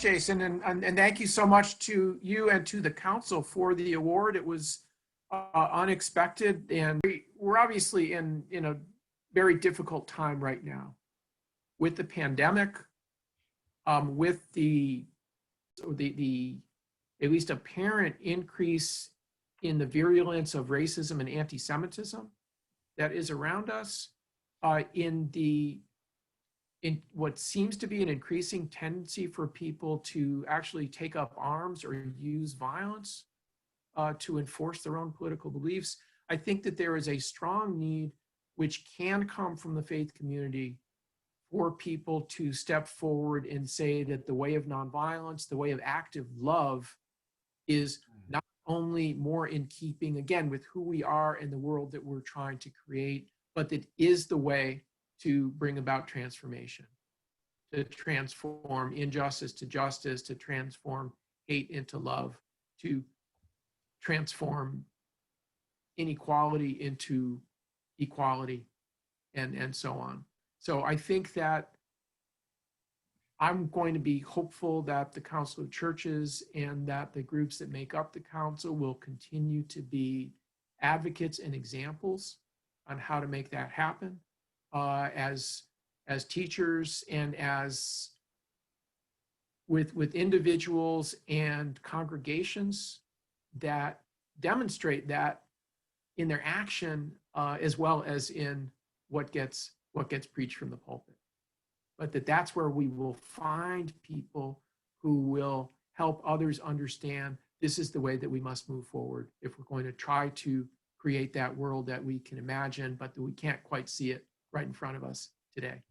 Jason, and thank you so much to you and to the council for the award. It was unexpected, and we're obviously in a very difficult time right now with the pandemic, with the at least apparent increase in the virulence of racism and anti-Semitism that is around us, in what seems to be an increasing tendency for people to actually take up arms or use violence to enforce their own political beliefs. I think that there is a strong need, which can come from the faith community, for people to step forward and say that the way of nonviolence, the way of active love, is not only more in keeping, again, with who we are and the world that we're trying to create, but that is the way to bring about transformation, to transform injustice to justice, to transform hate into love, to transform inequality into equality, and so on. So I think that I'm going to be hopeful that the Council of Churches and that the groups that make up the council will continue to be advocates and examples on how to make that happen, as teachers and as with individuals and congregations that demonstrate that in their action, as well as in what gets preached from the pulpit. But that's where we will find people who will help others understand this is the way that we must move forward if we're going to try to create that world that we can imagine, but that we can't quite see it right in front of us today.